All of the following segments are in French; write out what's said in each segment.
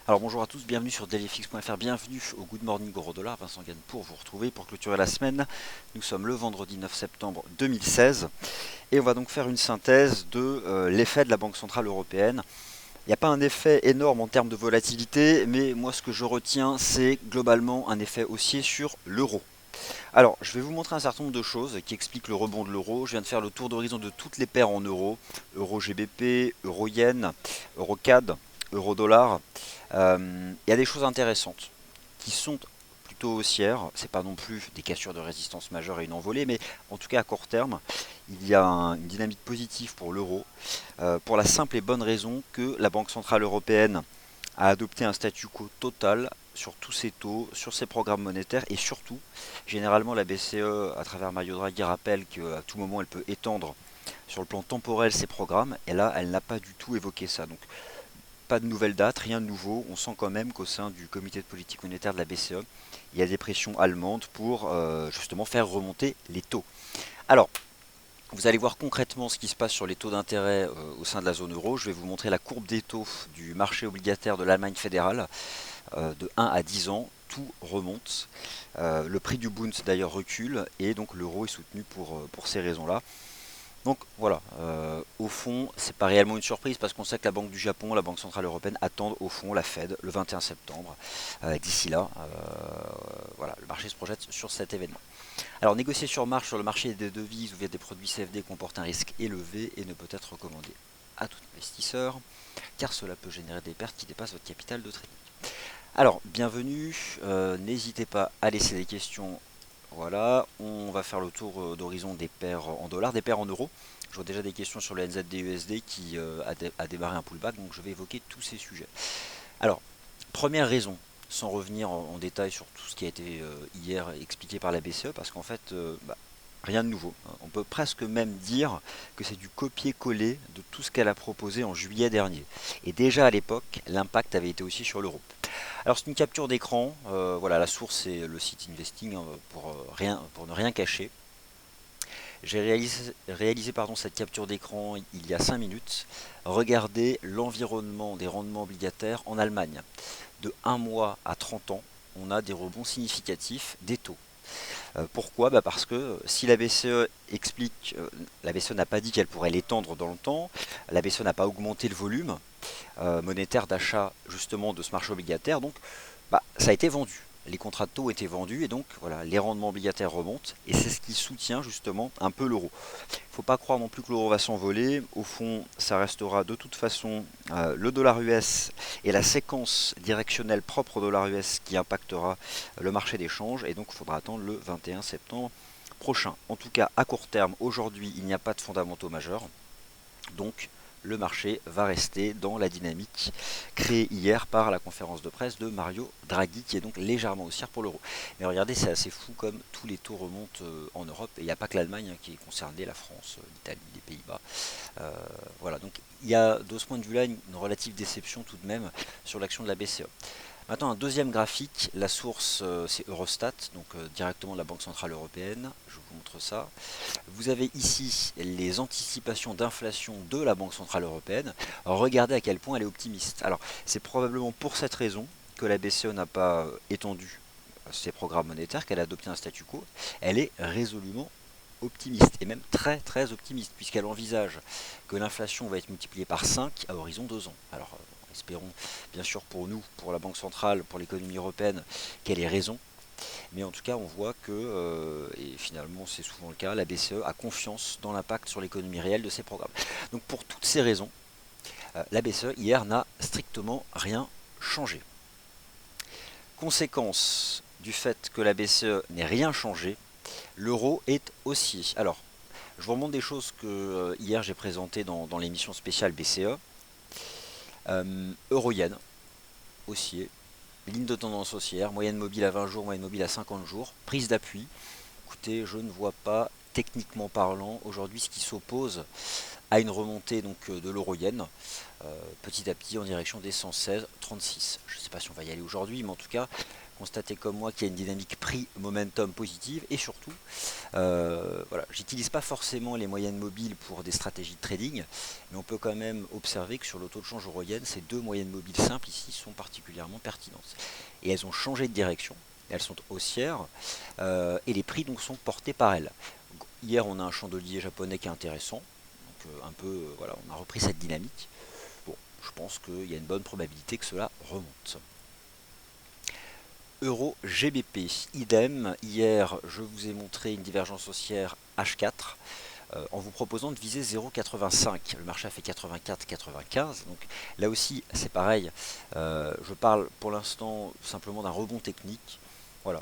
Alors bonjour à tous, bienvenue sur dailyfx.fr, bienvenue au Good Morning Euro Dollar, Vincent Gagne pour vous retrouver pour clôturer la semaine. Nous sommes le vendredi 9 septembre 2016 et on va donc faire une synthèse de l'effet de la Banque Centrale Européenne. Il n'y a pas un effet énorme en termes de volatilité, mais moi ce que je retiens c'est globalement un effet haussier sur l'euro. Alors, je vais vous montrer un certain nombre de choses qui expliquent le rebond de l'euro. Je viens de faire le tour d'horizon de toutes les paires en euros. Euro GBP, Euro Yen, Euro CAD, Euro Dollar. Il y a des choses intéressantes qui sont plutôt haussières. C'est pas non plus des cassures de résistance majeures et une envolée, mais en tout cas à court terme, il y a une dynamique positive pour l'euro. Pour la simple et bonne raison que la Banque Centrale Européenne a adopté un statu quo total sur tous ses taux, sur ses programmes monétaires et surtout, généralement la BCE, à travers Mario Draghi, rappelle qu'à tout moment elle peut étendre sur le plan temporel ses programmes, et là elle n'a pas du tout évoqué ça. Donc pas de nouvelle date, rien de nouveau. On sent quand même qu'au sein du comité de politique monétaire de la BCE, il y a des pressions allemandes pour justement faire remonter les taux. Alors, vous allez voir concrètement ce qui se passe sur les taux d'intérêt au sein de la zone euro. Je vais vous montrer la courbe des taux du marché obligataire de l'Allemagne fédérale de 1 à 10 ans. Tout remonte. Le prix du Bund d'ailleurs recule et donc l'euro est soutenu pour ces raisons-là. Donc voilà, au fond, c'est pas réellement une surprise parce qu'on sait que la Banque du Japon, la Banque Centrale Européenne attendent au fond la Fed le 21 septembre. D'ici là, voilà, le marché se projette sur cet événement. Alors négocier sur marge sur le marché des devises ou via des produits CFD comporte un risque élevé et ne peut être recommandé à tout investisseur car cela peut générer des pertes qui dépassent votre capital de trading. Alors, bienvenue, n'hésitez pas à laisser des questions. Voilà, on va faire le tour d'horizon des paires en dollars, des paires en euros. Je vois déjà des questions sur le NZD-USD qui a démarré un pullback, donc je vais évoquer tous ces sujets. Alors, première raison, sans revenir en détail sur tout ce qui a été hier expliqué par la BCE, parce qu'en fait, rien de nouveau. On peut presque même dire que c'est du copier-coller de tout ce qu'elle a proposé en juillet dernier. Et déjà à l'époque, l'impact avait été aussi sur l'euro. Alors c'est une capture d'écran, voilà, la source c'est le site Investing pour ne rien cacher. J'ai réalisé cette capture d'écran il y a 5 minutes. Regardez l'environnement des rendements obligataires en Allemagne. De 1 mois à 30 ans, on a des rebonds significatifs des taux. Pourquoi? Parce que si la BCE explique, la BCE n'a pas dit qu'elle pourrait l'étendre dans le temps, la BCE n'a pas augmenté le volume monétaire d'achat justement de ce marché obligataire, donc ça a été vendu. Les contrats de taux étaient vendus et donc voilà, les rendements obligataires remontent et c'est ce qui soutient justement un peu l'euro. Il ne faut pas croire non plus que l'euro va s'envoler. Au fond, ça restera de toute façon le dollar US et la séquence directionnelle propre au dollar US qui impactera le marché des changes et donc il faudra attendre le 21 septembre prochain. En tout cas, à court terme, aujourd'hui, il n'y a pas de fondamentaux majeurs. Donc, le marché va rester dans la dynamique créée hier par la conférence de presse de Mario Draghi, qui est donc légèrement haussière pour l'euro. Mais regardez, c'est assez fou comme tous les taux remontent en Europe, et il n'y a pas que l'Allemagne qui est concernée, la France, l'Italie, les Pays-Bas. Voilà, donc il y a de ce point de vue-là une relative déception tout de même sur l'action de la BCE. Maintenant, un deuxième graphique, la source c'est Eurostat, donc directement de la Banque Centrale Européenne, je vous montre ça. Vous avez ici les anticipations d'inflation de la Banque Centrale Européenne. Regardez à quel point elle est optimiste. Alors, c'est probablement pour cette raison que la BCE n'a pas étendu ses programmes monétaires, qu'elle a adopté un statu quo. Elle est résolument optimiste, et même très très optimiste, puisqu'elle envisage que l'inflation va être multipliée par 5 à horizon 2 ans. Alors, espérons bien sûr pour nous, pour la Banque Centrale, pour l'économie européenne, qu'elle ait raison. Mais en tout cas, on voit que, et finalement c'est souvent le cas, la BCE a confiance dans l'impact sur l'économie réelle de ces programmes. Donc pour toutes ces raisons, la BCE hier n'a strictement rien changé. Conséquence du fait que la BCE n'ait rien changé, l'euro est haussier. Alors, je vous remonte des choses que hier j'ai présentées dans l'émission spéciale BCE. Euro-yen, haussier. Ligne de tendance haussière, moyenne mobile à 20 jours, moyenne mobile à 50 jours. Prise d'appui. Écoutez, je ne vois pas, techniquement parlant, aujourd'hui ce qui s'oppose à une remontée donc, de l'euro-yen, petit à petit en direction des 116,36. Je ne sais pas si on va y aller aujourd'hui, mais en tout cas, constatez comme moi qu'il y a une dynamique prix-momentum positive et surtout, voilà, j'utilise pas forcément les moyennes mobiles pour des stratégies de trading, mais on peut quand même observer que sur le taux de change euro-yen, ces deux moyennes mobiles simples ici sont particulièrement pertinentes. Et elles ont changé de direction, elles sont haussières, et les prix donc sont portés par elles. Hier, on a un chandelier japonais qui est intéressant, donc un peu, voilà, on a repris cette dynamique. Bon, je pense qu'il y a une bonne probabilité que cela remonte. Euro GBP, idem. Hier, je vous ai montré une divergence haussière H4 en vous proposant de viser 0,85. Le marché a fait 84,95. Donc là aussi, c'est pareil. Je parle pour l'instant simplement d'un rebond technique. Voilà,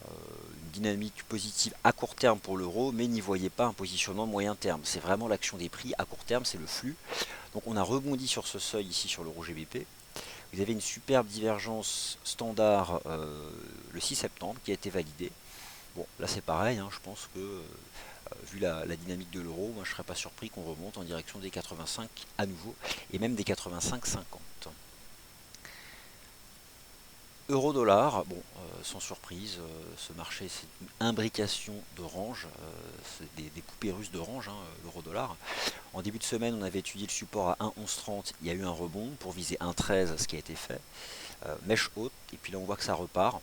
une dynamique positive à court terme pour l'euro, mais n'y voyez pas un positionnement moyen terme. C'est vraiment l'action des prix à court terme, c'est le flux. Donc on a rebondi sur ce seuil ici sur l'euro GBP. Vous avez une superbe divergence standard le 6 septembre qui a été validée. Bon, là c'est pareil, hein, je pense que vu la dynamique de l'euro, moi je ne serais pas surpris qu'on remonte en direction des 85 à nouveau, et même des 85,50. Euro-dollar, bon, sans surprise, ce marché c'est une imbrication d'orange, c'est des poupées russes d'orange, hein, l'euro-dollar. En début de semaine, on avait étudié le support à 1,1130, il y a eu un rebond pour viser 1,13, ce qui a été fait. Mèche haute, et puis là on voit que ça repart.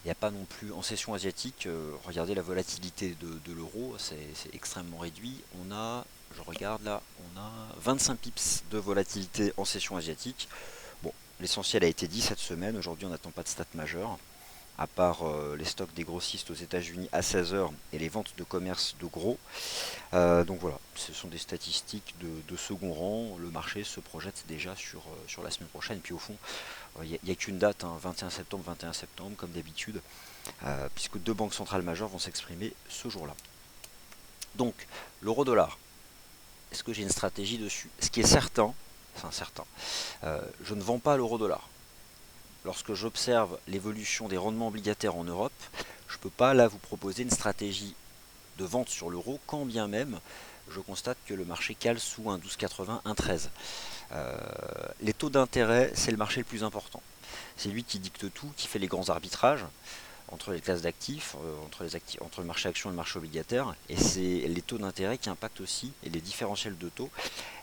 Il n'y a pas non plus en session asiatique, regardez la volatilité de l'euro, c'est extrêmement réduit. On a, je regarde là, on a 25 pips de volatilité en session asiatique. Bon, l'essentiel a été dit cette semaine, aujourd'hui on n'attend pas de stats majeures, à part les stocks des grossistes aux États-Unis à 16 heures et les ventes de commerce de gros. Donc voilà, ce sont des statistiques de second rang. Le marché se projette déjà sur la semaine prochaine. Et puis au fond, il n'y a qu'une date, hein, 21 septembre, comme d'habitude, puisque deux banques centrales majeures vont s'exprimer ce jour-là. Donc, l'euro-dollar, est-ce que j'ai une stratégie dessus? Ce qui est certain, je ne vends pas l'euro-dollar. Lorsque j'observe l'évolution des rendements obligataires en Europe, je ne peux pas là vous proposer une stratégie de vente sur l'euro, quand bien même je constate que le marché cale sous un 12,80, un 13. Les taux d'intérêt, c'est le marché le plus important. C'est lui qui dicte tout, qui fait les grands arbitrages entre les classes d'actifs, entre le marché action et le marché obligataire, et c'est les taux d'intérêt qui impactent aussi, et les différentiels de taux,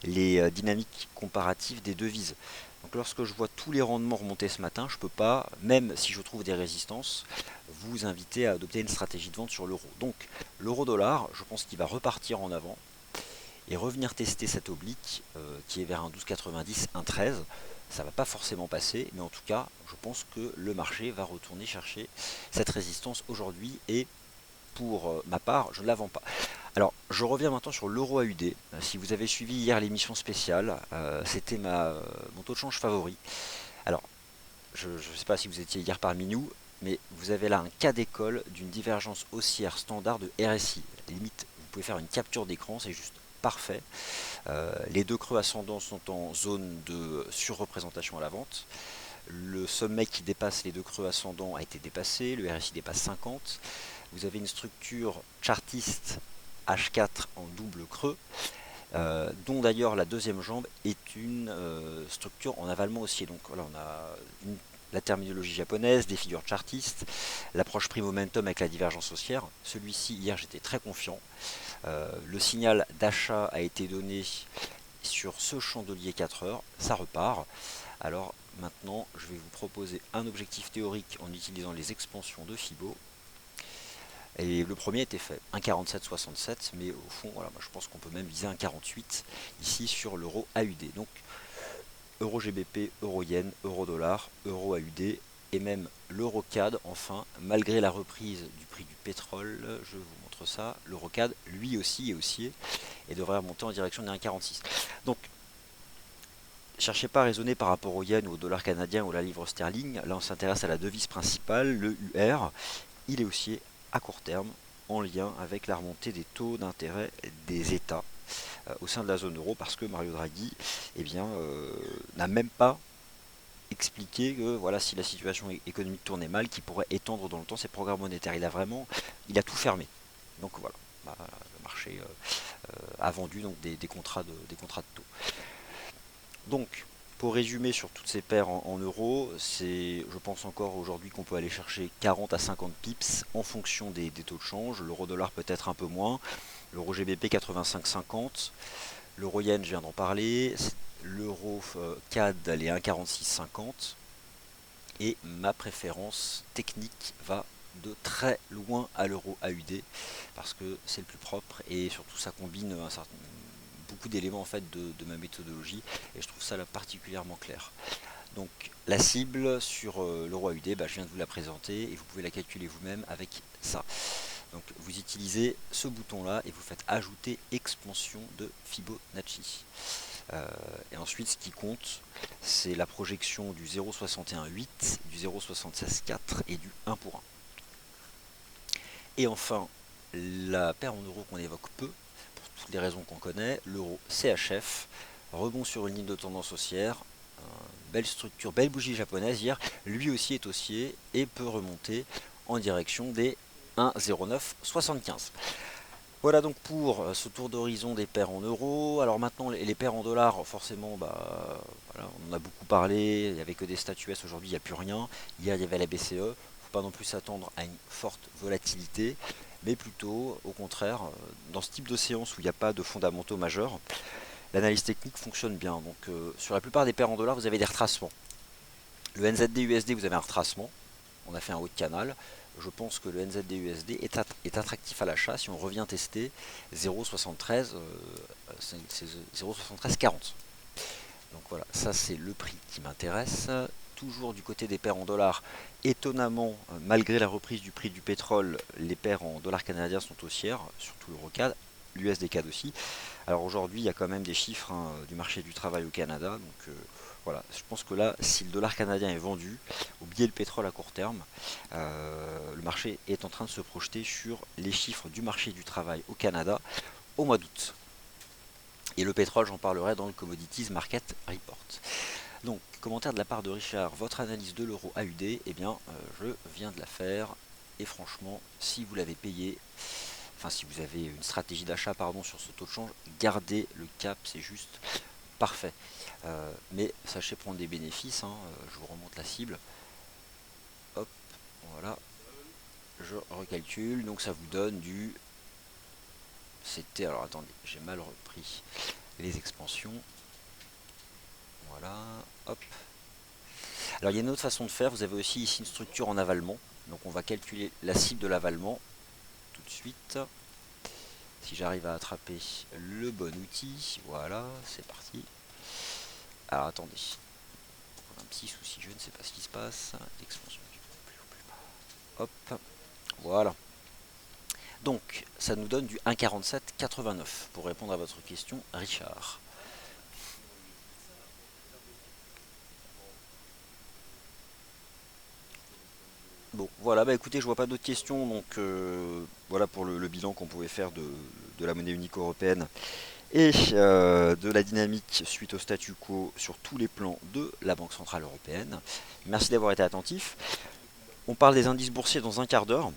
les dynamiques comparatives des devises. Donc lorsque je vois tous les rendements remonter ce matin, je ne peux pas, même si je trouve des résistances, vous inviter à adopter une stratégie de vente sur l'euro. Donc l'euro-dollar, je pense qu'il va repartir en avant et revenir tester cette oblique qui est vers un 12,90, un 13. Ça ne va pas forcément passer, mais en tout cas, je pense que le marché va retourner chercher cette résistance aujourd'hui et pour ma part, je ne la vends pas. Alors, je reviens maintenant sur l'euro AUD. Si vous avez suivi hier l'émission spéciale, c'était mon taux de change favori. Alors, je ne sais pas si vous étiez hier parmi nous, mais vous avez là un cas d'école d'une divergence haussière standard de RSI. Limite, vous pouvez faire une capture d'écran, c'est juste parfait. Les deux creux ascendants sont en zone de surreprésentation à la vente. Le sommet qui dépasse les deux creux ascendants a été dépassé, le RSI dépasse 50. Vous avez une structure chartiste H4 en double creux, dont d'ailleurs la deuxième jambe est une structure en avalement haussier. Donc voilà, on a la terminologie japonaise, des figures chartistes, l'approche prime momentum avec la divergence haussière. Celui-ci, hier, j'étais très confiant. Le signal d'achat a été donné sur ce chandelier 4 heures, ça repart. Alors maintenant, je vais vous proposer un objectif théorique en utilisant les expansions de Fibo. Et le premier était fait, 1,4767, mais au fond, voilà, moi je pense qu'on peut même viser 1,48 ici sur l'euro AUD. Donc euro GBP, euro yen, euro dollar, euro AUD et même l'euro CAD, enfin, malgré la reprise du prix du pétrole, je vous montre ça, l'euro CAD lui aussi est haussier et devrait remonter en direction des 1,46. Donc cherchez pas à raisonner par rapport au yen ou au dollar canadien ou à la livre sterling, là on s'intéresse à la devise principale, le UR, il est haussier à court terme en lien avec la remontée des taux d'intérêt des États au sein de la zone euro parce que Mario Draghi n'a même pas expliqué que voilà, si la situation économique tournait mal, qu'il pourrait étendre dans le temps ses programmes monétaires. Il a tout fermé. Donc voilà, le marché a vendu donc des contrats de taux. Donc Pour résumer sur toutes ces paires en euros, je pense encore aujourd'hui qu'on peut aller chercher 40 à 50 pips en fonction des taux de change. L'euro-dollar peut-être un peu moins. L'euro GBP 85,50. L'euro yen, je viens d'en parler. L'euro CAD, elle est 1,4650. Et ma préférence technique va de très loin à l'euro AUD parce que c'est le plus propre et surtout ça combine beaucoup d'éléments en fait de ma méthodologie et je trouve ça là particulièrement clair. Donc la cible sur l'euro AUD, je viens de vous la présenter et vous pouvez la calculer vous-même avec ça. Donc vous utilisez ce bouton là et vous faites ajouter expansion de Fibonacci. Et ensuite ce qui compte c'est la projection du 0,61,8, du 0,76,4 et du 1 pour 1. Et enfin la paire en euros qu'on évoque peu, pour toutes les raisons qu'on connaît, l'euro CHF, rebond sur une ligne de tendance haussière, belle structure, belle bougie japonaise hier, lui aussi est haussier et peut remonter en direction des 1,0975. Voilà donc pour ce tour d'horizon des paires en euros. Alors maintenant les paires en dollars, forcément, voilà, on en a beaucoup parlé, il n'y avait que des statuettes, aujourd'hui il n'y a plus rien. Hier il y avait la BCE, il ne faut pas non plus s'attendre à une forte volatilité, mais plutôt au contraire, dans ce type de séance où il n'y a pas de fondamentaux majeurs, l'analyse technique fonctionne bien. Donc sur la plupart des paires en dollars, vous avez des retracements. Le NZD-USD, vous avez un retracement, on a fait un haut de canal. Je pense que le NZD-USD est attractif à l'achat si on revient tester 0,73, 0,7340. Donc voilà, ça c'est le prix qui m'intéresse. Toujours du côté des paires en dollars, étonnamment, malgré la reprise du prix du pétrole, les paires en dollars canadiens sont haussières, surtout l'EuroCAD, l'USD-CAD aussi. Alors aujourd'hui, il y a quand même des chiffres du marché du travail au Canada, donc voilà, je pense que là, si le dollar canadien est vendu, oubliez le pétrole à court terme, le marché est en train de se projeter sur les chiffres du marché du travail au Canada au mois d'août. Et le pétrole, j'en parlerai dans le Commodities Market Report. Donc, commentaire de la part de Richard, votre analyse de l'euro AUD, eh bien, je viens de la faire, et franchement, si vous l'avez payé, enfin si vous avez une stratégie d'achat pardon sur ce taux de change, gardez le cap, c'est juste parfait. Mais sachez prendre des bénéfices, je vous remonte la cible. Hop, voilà. Je recalcule, donc ça vous donne du... C'était, alors attendez, j'ai mal repris les expansions. Voilà, hop. Alors il y a une autre façon de faire, vous avez aussi ici une structure en avalement. Donc on va calculer la cible de l'avalement tout de suite. Si j'arrive à attraper le bon outil, voilà, c'est parti. Alors attendez, un petit souci, je ne sais pas ce qui se passe. Expansion du plus bas. Hop, voilà. Donc ça nous donne du 1,4789 pour répondre à votre question, Richard. Bon, voilà, écoutez, je vois pas d'autres questions, donc voilà pour le bilan qu'on pouvait faire de la monnaie unique européenne et de la dynamique suite au statu quo sur tous les plans de la Banque Centrale Européenne. Merci d'avoir été attentif. On parle des indices boursiers dans un quart d'heure.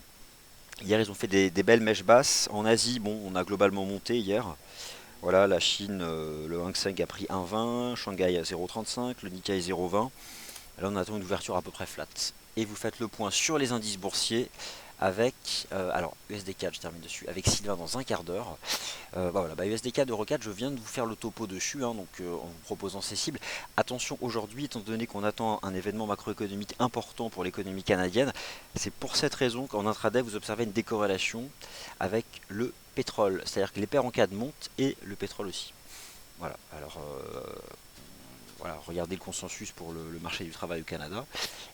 Hier, ils ont fait des belles mèches basses. En Asie, bon, on a globalement monté hier. Voilà, la Chine, le Hang Seng a pris 1,20, Shanghai à 0,35, le Nikkei 0,20. Là, on attend une ouverture à peu près flat. Et vous faites le point sur les indices boursiers avec, alors USD4, je termine dessus, avec Sylvain dans un quart d'heure. Voilà, USD4, Euro4, je viens de vous faire le topo dessus, donc en vous proposant ces cibles. Attention aujourd'hui, étant donné qu'on attend un événement macroéconomique important pour l'économie canadienne, c'est pour cette raison qu'en intraday, vous observez une décorrélation avec le pétrole. C'est-à-dire que les paires en CAD montent et le pétrole aussi. Voilà, alors voilà, regardez le consensus pour le marché du travail au Canada.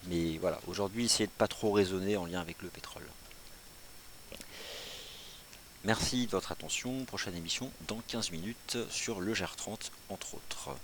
Mais voilà, aujourd'hui, essayez de pas trop raisonner en lien avec le pétrole. Merci de votre attention. Prochaine émission dans 15 minutes sur le GR30 entre autres.